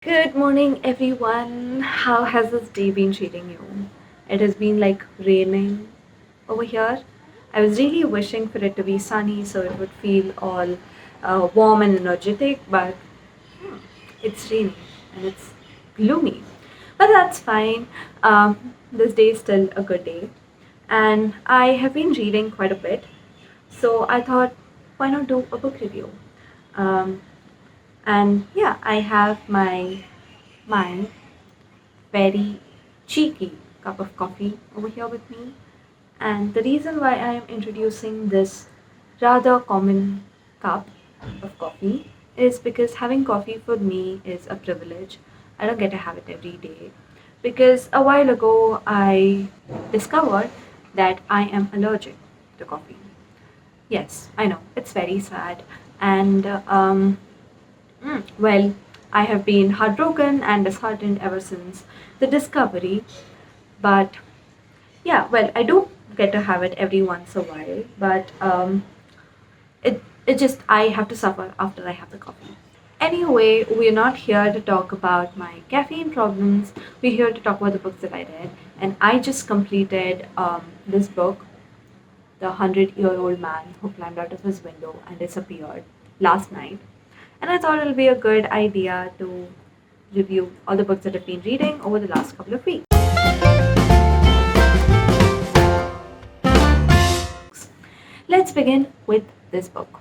Good morning, everyone. How has this day been treating you? It has been like raining over here. I was really wishing for it to be sunny so it would feel all warm and energetic, but it's raining and it's gloomy. But that's fine. This day is still a good day. And I have been reading quite a bit, so I thought, why not do a book review? Um, and yeah, I have my very cheeky cup of coffee over here with me. And the reason why I am introducing this rather common cup of coffee is because having coffee for me is a privilege. I don't get to have it every day. Because a while ago, I discovered that I am allergic to coffee. Yes, I know, it's very sad. And well, I have been heartbroken and disheartened ever since the discovery. But yeah, well, I do get to have it every once a while, but it just I have to suffer after I have the coffee. Anyway, we're not here to talk about my caffeine problems. We're here to talk about the books that I read, and I just completed this book, The Hundred-Year-Old Man Who Climbed Out of His Window and Disappeared, last night. And I thought it'll be a good idea to review all the books that I've been reading over the last couple of weeks. Let's begin with this book.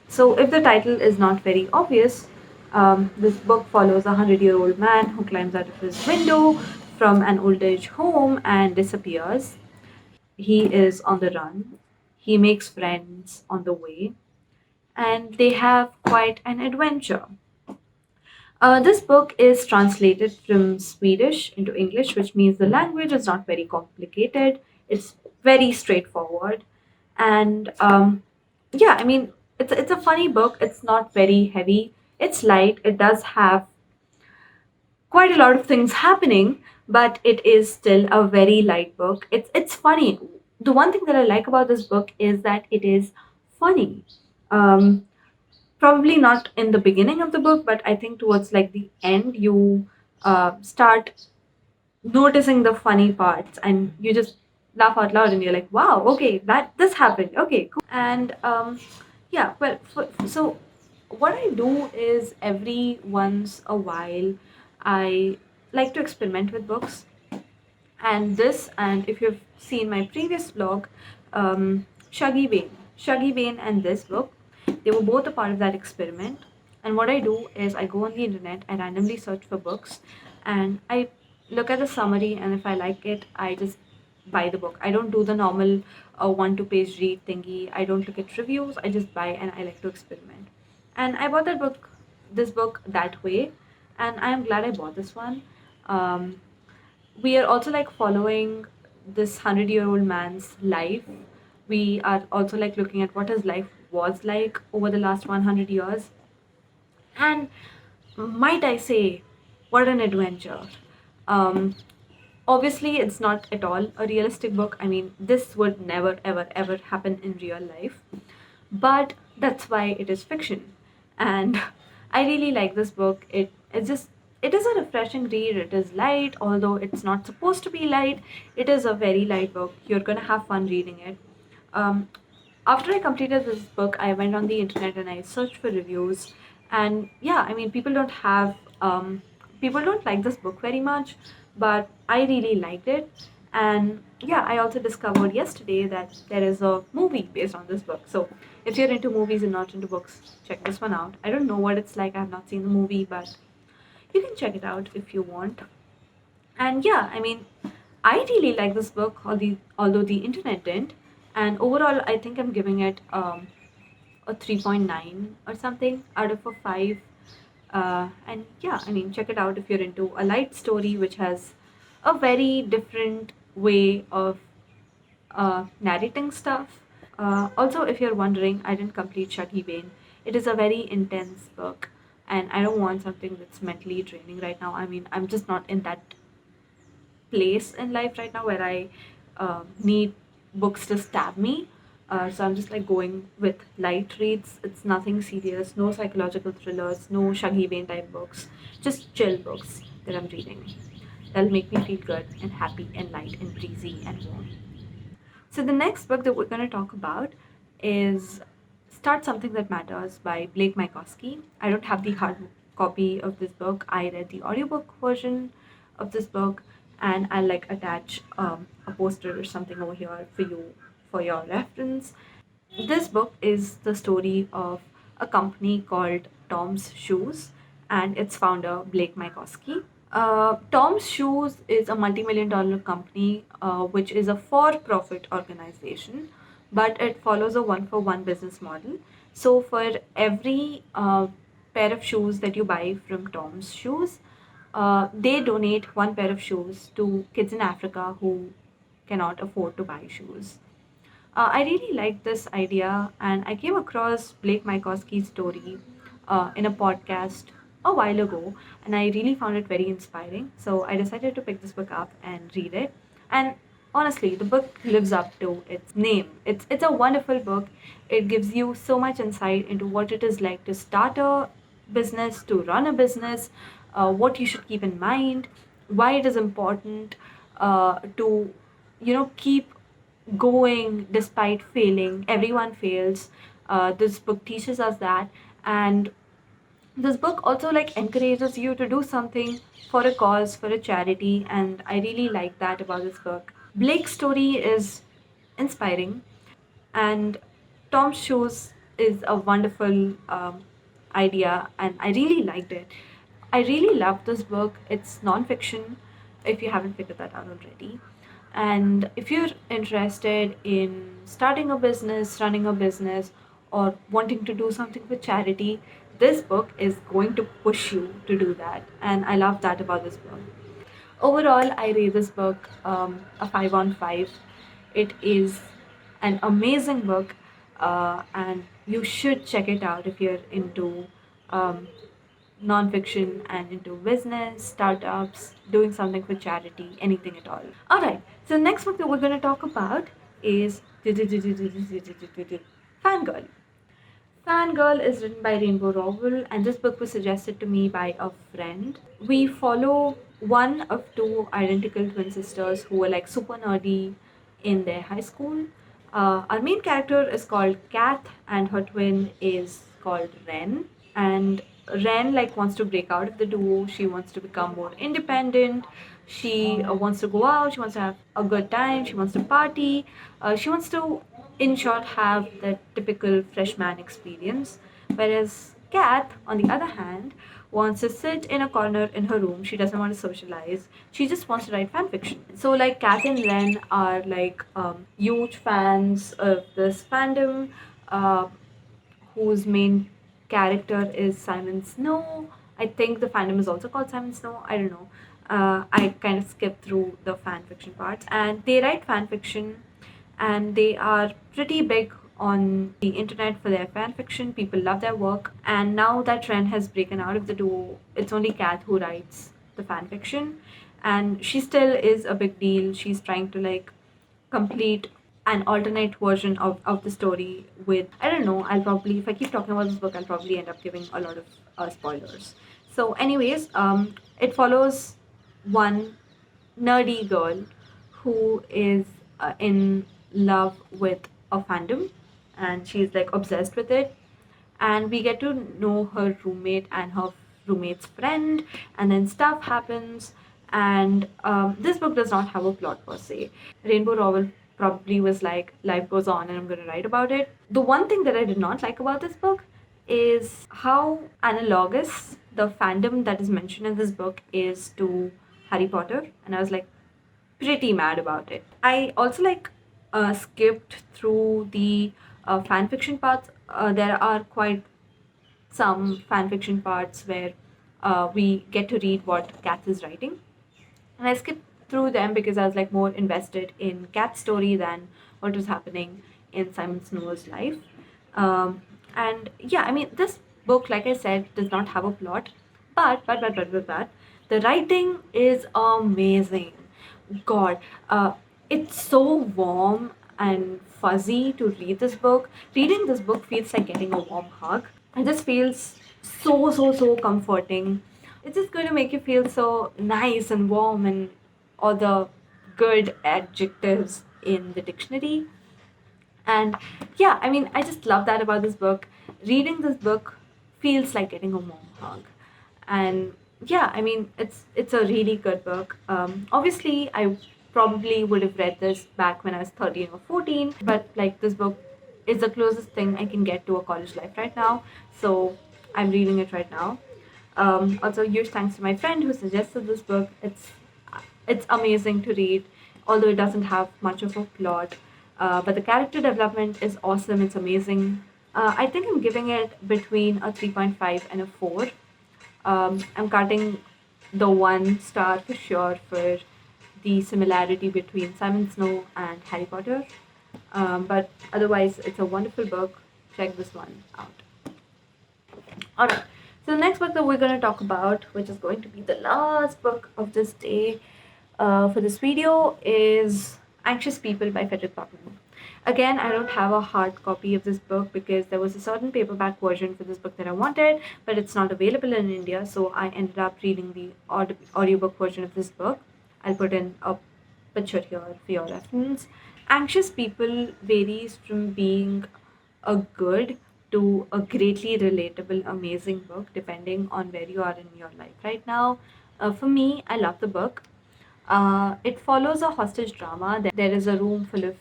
So, if the title is not very obvious, this book follows a 100-year-old man who climbs out of his window from an old age home and disappears. He is on the run. He makes friends on the way, and they have quite an adventure. This book is translated from Swedish into English, which means the language is not very complicated. It's very straightforward, and yeah, I mean, it's a funny book. It's not very heavy. It's light. It does have quite a lot of things happening, but it is still a very light book. It's funny. The one thing that I like about this book is that it is funny. Um, Probably not in the beginning of the book, but I think towards like the end you start noticing the funny parts and you just laugh out loud and you're like, wow, okay, that this happened, okay, cool. And yeah, well, so what I do is every once a while I like to experiment with books, and if you've seen my previous vlog, Shuggy Bane and this book, they were both a part of that experiment. And what I do is I go on the internet, I randomly search for books, and I look at the summary, and if I like it, I just buy the book. I don't do the normal 1 2 page read thingy. I don't look at reviews. I just buy, and I like to experiment. And I bought this book that way, and I am glad I bought this one. Um, we are also like following this 100-year-old man's life. We are also like looking at what his life was like over the last 100 years. And might I say, what an adventure. Um, Obviously, it's not at all a realistic book. I mean, this would never, ever, ever happen in real life. But that's why it is fiction. And I really like this book. It is a refreshing read. It is light, although it's not supposed to be light. It is a very light book. You're gonna have fun reading it. Um, After I completed this book, I went on the internet and I searched for reviews. And yeah, I mean, people don't like this book very much, but I really liked it. And yeah, I also discovered yesterday that there is a movie based on this book. So if you're into movies and not into books, check this one out. I don't know what it's like. I have not seen the movie, but you can check it out if you want. And yeah, I mean, I really like this book, although the internet didn't. And overall, I think I'm giving it a 3.9 or something out of a 5. And yeah, I mean, check it out if you're into a light story which has a very different way of narrating stuff. Also, if you're wondering, I didn't complete Shaggy Bane. It is a very intense book, and I don't want something that's mentally draining right now. I mean, I'm just not in that place in life right now where I need books to stab me. So I'm just like going with light reads. It's nothing serious, no psychological thrillers, no Shaggy Bain type books, just chill books that I'm reading. That'll make me feel good and happy and light and breezy and warm. So the next book that we're going to talk about is Start Something That Matters by Blake Mycoskie. I don't have the hard copy of this book. I read the audiobook version of this book, and I'll like attach a poster or something over here for you for your reference. This book is the story of a company called Tom's Shoes and its founder Blake Mycoskie. Tom's Shoes is a multi-million dollar company, which is a for-profit organization, but it follows a one-for-one business model. So for every pair of shoes that you buy from Tom's Shoes, they donate one pair of shoes to kids in Africa who cannot afford to buy shoes. I really liked this idea, and I came across Blake Mycoskie's story in a podcast a while ago, and I really found it very inspiring. So I decided to pick this book up and read it. And honestly, the book lives up to its name. It's a wonderful book. It gives you so much insight into what it is like to start a business, to run a business, what you should keep in mind, why it is important to keep going despite failing. Everyone fails. This book teaches us that, and this book also like encourages you to do something for a cause, for a charity, and I really like that about this book. Blake's story is inspiring, and Tom's Shoes is a wonderful idea, and I really liked it. I really love this book. It's non-fiction, if you haven't figured that out already. And if you're interested in starting a business, running a business, or wanting to do something for charity, this book is going to push you to do that. And I love that about this book. Overall, I rate this book a 5 on 5. It is an amazing book, and you should check it out if you're into um, nonfiction and into business, startups, doing something for charity, anything at all. All right, so the next book that we're going to talk about is Fangirl. Fangirl is written by Rainbow Rowell, and this book was suggested to me by a friend. We follow one of two identical twin sisters who were like super nerdy in their high school. Our main character is called Kath, and her twin is called Ren. And Ren like wants to break out of the duo. She wants to become more independent. She wants to go out. She wants to have a good time. She wants to party. She wants to, in short, have the typical freshman experience. Whereas Kath, on the other hand, wants to sit in a corner in her room. She doesn't want to socialize. She just wants to write fan fiction. So, like, Kath and Ren are like huge fans of this fandom. Whose main character is Simon Snow. I think the fandom is also called Simon Snow. I don't know. I kind of skipped through the fan fiction parts, and they write fan fiction, and they are pretty big on the internet for their fan fiction. People love their work, and now that trend has broken out of the duo. It's only Kath who writes the fan fiction, and she still is a big deal. She's trying to like complete an alternate version of the story with, I don't know, I'll probably, if I keep talking about this book, I'll probably end up giving a lot of spoilers. So anyways, it follows one nerdy girl who is in love with a fandom, and she's like obsessed with it, and we get to know her roommate and her roommate's friend, and then stuff happens. And this book does not have a plot per se. Rainbow Rowell probably was like, life goes on and I'm going to write about it. The one thing that I did not like about this book is how analogous the fandom that is mentioned in this book is to Harry Potter, and I was like pretty mad about it. I also like skipped through the fan fiction parts. There are quite some fan fiction parts where we get to read what Kath is writing, and I skipped through them because I was like more invested in Kat's story than what was happening in Simon Snow's life. And yeah, I mean, this book, like I said, does not have a plot, but the writing is amazing. God, it's so warm. and fuzzy to read this book. Reading this book feels like getting a warm hug. It just feels so comforting. It's just going to make you feel so nice and warm and all the good adjectives in the dictionary. And yeah, I mean, I just love that about this book. Reading this book feels like getting a warm hug. And yeah, I mean, it's a really good book. Obviously, I probably would have read this back when I was 13 or 14, but like this book is the closest thing I can get to a college life right now. So I'm reading it right now. Also, huge thanks to my friend who suggested this book. It's amazing to read, although it doesn't have much of a plot. But the character development is awesome. It's amazing. I think I'm giving it between a 3.5 and a 4. I'm cutting the 1 star for sure for the similarity between Simon Snow and Harry Potter. But otherwise, it's a wonderful book. Check this one out. Alright, so the next book that we're going to talk about, which is going to be the last book of this day for this video, is Anxious People by Frederick Buckman. Again, I don't have a hard copy of this book because there was a certain paperback version for this book that I wanted, but it's not available in India, so I ended up reading the audiobook version of this book. I'll put in a picture here for your reference. Anxious People varies from being a good to a greatly relatable, amazing book, depending on where you are in your life right now. For me, I love the book. It follows a hostage drama. There is a room full of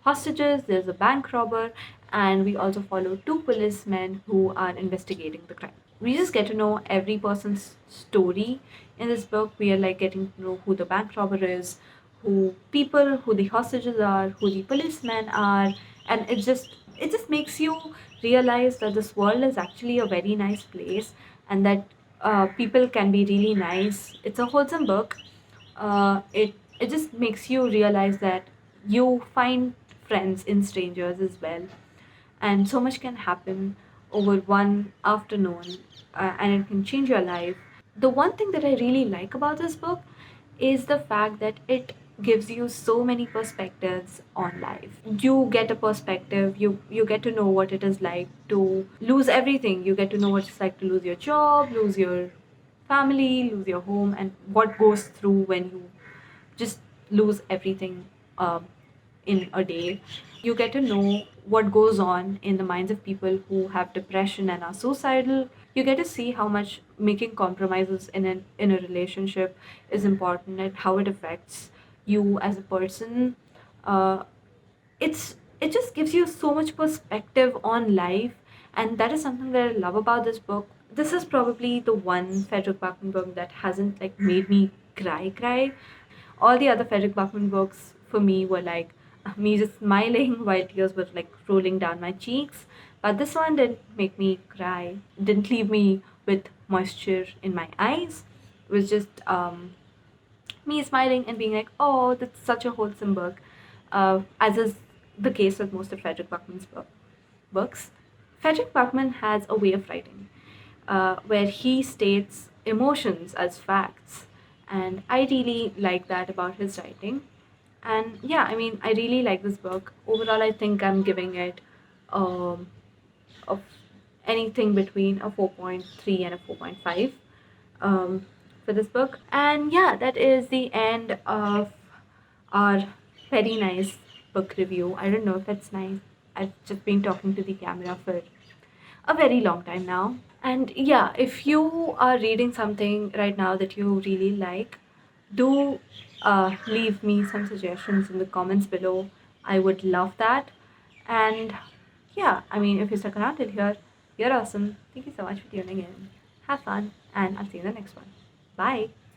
hostages, there's a bank robber, and we also follow two policemen who are investigating the crime. We just get to know every person's story in this book. We are like getting to know who the bank robber is, who the hostages are, who the policemen are, and it just makes you realize that this world is actually a very nice place, and that people can be really nice. It's a wholesome book. It just makes you realize that you find friends in strangers as well, and so much can happen over one afternoon, and it can change your life. The one thing that I really like about this book is the fact that it gives you so many perspectives on life. You get a perspective, you get to know what it is like to lose everything. You get to know what it's like to lose your job, lose your family, lose your home, and what goes through when you just lose everything in a day. You get to know what goes on in the minds of people who have depression and are suicidal. You get to see how much making compromises in a relationship is important and how it affects you as a person. Uh, it just gives you so much perspective on life, and that is something that I love about this book. This is probably the one Frederick Backman book that hasn't like made me cry. All the other Frederick Buckman books for me were like me just smiling while tears were like rolling down my cheeks. But this one didn't make me cry, didn't leave me with moisture in my eyes. It was just me smiling and being like, oh, that's such a wholesome book, as is the case with most of Frederick Buckman's books. Frederick Buckman has a way of writing where he states emotions as facts, and I really like that about his writing. And yeah, I mean, I really like this book. Overall, I think I'm giving it um, of anything between a 4.3 and a 4.5 um, for this book. And yeah, that is the end of our very nice book review. I don't know if that's nice. I've just been talking to the camera for a very long time now. And yeah, if you are reading something right now that you really like, do leave me some suggestions in the comments below. I would love that. And yeah, I mean, if you stuck around till here, you're awesome. Thank you so much for tuning in. Have fun, and I'll see you in the next one. Bye.